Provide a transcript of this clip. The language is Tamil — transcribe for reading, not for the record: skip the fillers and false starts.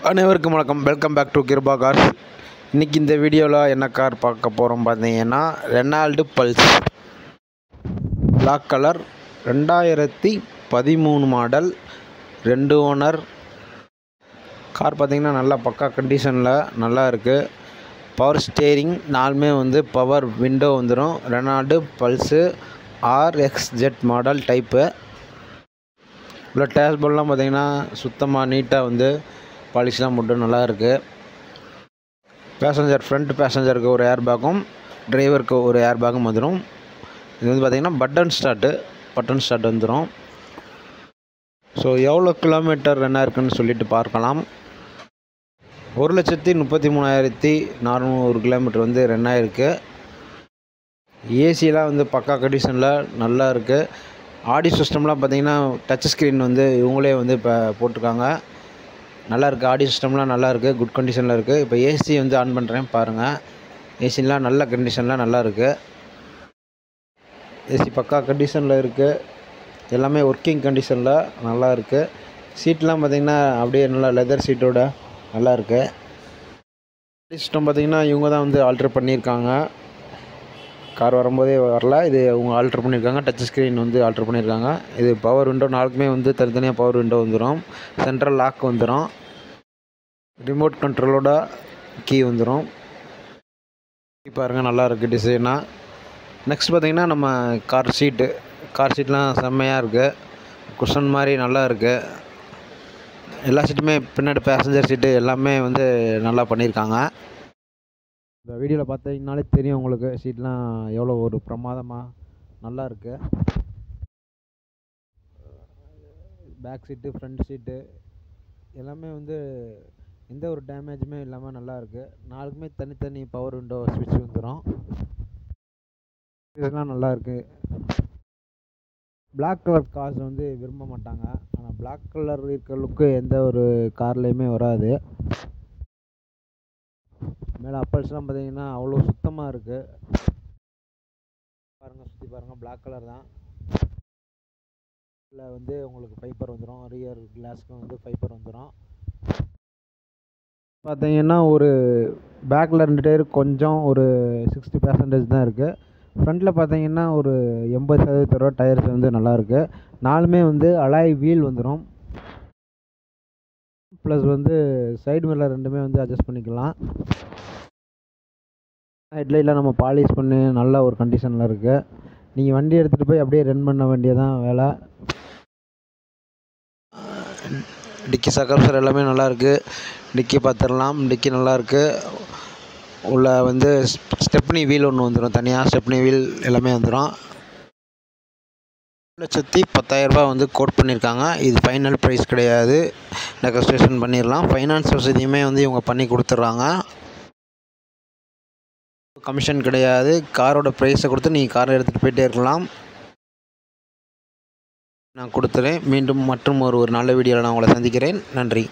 அனைவருக்கும் வணக்கம். Welcome back to Kripa cars. இன்றைக்கி இந்த வீடியோவில் என்ன கார் பார்க்க போகிறோம் பார்த்தீங்கன்னா, Renault pulse black colour, 2013 model, 2 owner car. பார்த்தீங்கன்னா நல்லா பக்கா கண்டிஷனில் நல்லா இருக்குது. பவர் ஸ்டேரிங், நாலுமே பவர் விண்டோ வந்துடும். Renault pulse RXZ model type. உள்ள டேஷ்போர்ட்லாம் பார்த்தீங்கன்னா சுத்தமாக நீட்டாக பாலிஷ்லாம் போட்டு நல்லா இருக்குது. ஃப்ரண்ட் பேசஞ்சருக்கு ஒரு ஏர் பேக்கும், டிரைவருக்கு ஒரு ஏர் பேக்கும் வந்துடும். இது பார்த்திங்கன்னா பட்டன் ஸ்டார்ட் வந்துடும். ஸோ எவ்வளோ கிலோமீட்டர் ரன் இருக்குன்னு சொல்லிட்டு பார்க்கலாம். 1,33,400 கிலோமீட்டர் ரன் ஆகிருக்கு. ஏசிலாம் பக்கா கண்டிஷனில் நல்லா இருக்குது. ஆடியோ சிஸ்டம்லாம் பார்த்திங்கன்னா டச் ஸ்க்ரீன் இவங்களே இப்போ போட்டிருக்காங்க. நல்லாயிருக்கு. ஆடியோ சிஸ்டம்லாம் நல்லாயிருக்கு, குட் கண்டிஷனில் இருக்குது. இப்போ ஏசி ஆன் பண்ணுறேன் பாருங்கள். ஏசிலாம் நல்ல கண்டிஷனில் நல்லா இருக்குது. ஏசி பக்கா கண்டிஷனில் இருக்குது. எல்லாமே ஒர்க்கிங் கண்டிஷனில் நல்லா இருக்குது. சீட்லாம் பார்த்திங்கன்னா அப்படியே நல்லா லெதர் சீட்டோட நல்லா இருக்குது. ஆடியோ சிஸ்டம் பார்த்திங்கன்னா இவங்க தான் ஆல்ட்ரு பண்ணியிருக்காங்க. கார் வரும்போதே வரல, இது அவங்க ஆல்ட்ரு பண்ணியிருக்காங்க. டச் ஸ்க்ரீன் ஆல்ட்ரு பண்ணியிருக்காங்க. இது பவர் விண்டோ, நாலுக்குமே தனித்தனியாக பவர் விண்டோ வந்துடும். சென்ட்ரல் லாக் வந்துடும். ரிமோட் கண்ட்ரோலோட கீ வந்துடும். பாருங்கள் நல்லா இருக்குது டிசைனாக. நெக்ஸ்ட் பார்த்திங்கன்னா நம்ம கார் சீட்லாம் செம்மையாக இருக்குது. குஷன் மாதிரி நல்லா இருக்குது. எல்லா சீட்டுமே பின்னாடி பேசஞ்சர் சீட்டு எல்லாமே நல்லா பண்ணியிருக்காங்க. இந்த வீடியோவில் பார்த்தீங்கன்னாலே தெரியும் உங்களுக்கு சீட்லாம் எவ்வளோ ஒரு பிரமாதமாக நல்லா இருக்குது. பேக் சீட்டு, ஃப்ரண்ட் சீட்டு எல்லாமே எந்த ஒரு டேமேஜுமே இல்லாமல் நல்லா இருக்குது. நாலுக்குமே தனித்தனி பவர் விண்டோ ஸ்விட்ச் வந்துடும். இதெல்லாம் நல்லா இருக்குது. பிளாக் கலர் கார்ஸ் விரும்ப மாட்டாங்க. ஆனால் பிளாக் கலர் இருக்கிற லுக்கு எந்த ஒரு கார்லேயுமே வராது. மேலே அப்பல்ஸ்லாம் பார்த்தீங்கன்னா அவ்வளோ சுத்தமாக இருக்குது. பாருங்கள், சுற்றி பாருங்கள், பிளாக் கலர் தான். இதில் உங்களுக்கு ஃபைபர் வந்துடும். ரியர் கிளாஸ்க்கு ஃபைபர் வந்துடும். பார்த்தீங்கன்னா ஒரு பேக்கில் 2 டயர் கொஞ்சம் ஒரு 60% தான் இருக்குது. ஃப்ரண்ட்டில் பார்த்தீங்கன்னா ஒரு 80% டயர்ஸ் நல்லாயிருக்கு. நாலுமே அலாய் வீல் வந்துடும். ப்ளஸ் சைடு மிரர் ரெண்டுமே அட்ஜஸ்ட் பண்ணிக்கலாம். ஹெட்லைட்லாம் நம்ம பாலிஷ் பண்ணி நல்ல ஒரு கண்டிஷனில் இருக்குது. நீங்கள் வண்டி எடுத்துகிட்டு போய் அப்படியே ரன் பண்ண வேண்டியதான் வேலை. டிக்கி சக்கரம் எல்லாமே நல்லாயிருக்கு. டிக்கி பார்த்துடலாம். டிக்கி நல்லாயிருக்கு. உள்ள ஸ்டெப்னி வீல் ஒன்று வந்துடும். தனியாக ஸ்டெப்னி வீல் எல்லாமே வந்துடும். 1,10,000 கோட் பண்ணியிருக்காங்க. இது ஃபைனல் ப்ரைஸ் கிடையாது. நெகோசியேஷன் பண்ணிடலாம். ஃபைனான்ஸ் வசதியுமே இவங்க பண்ணி கொடுத்துட்றாங்க. கமிஷன் கிடையாது. காரோட ப்ரைஸை கொடுத்து நீங்கள் காரை எடுத்துகிட்டு போயிட்டே இருக்கலாம். நான் கொடுத்துறேன். மீண்டும் மற்றும் ஒரு நல்ல வீடியோவில் நான் உங்களை சந்திக்கிறேன். நன்றி.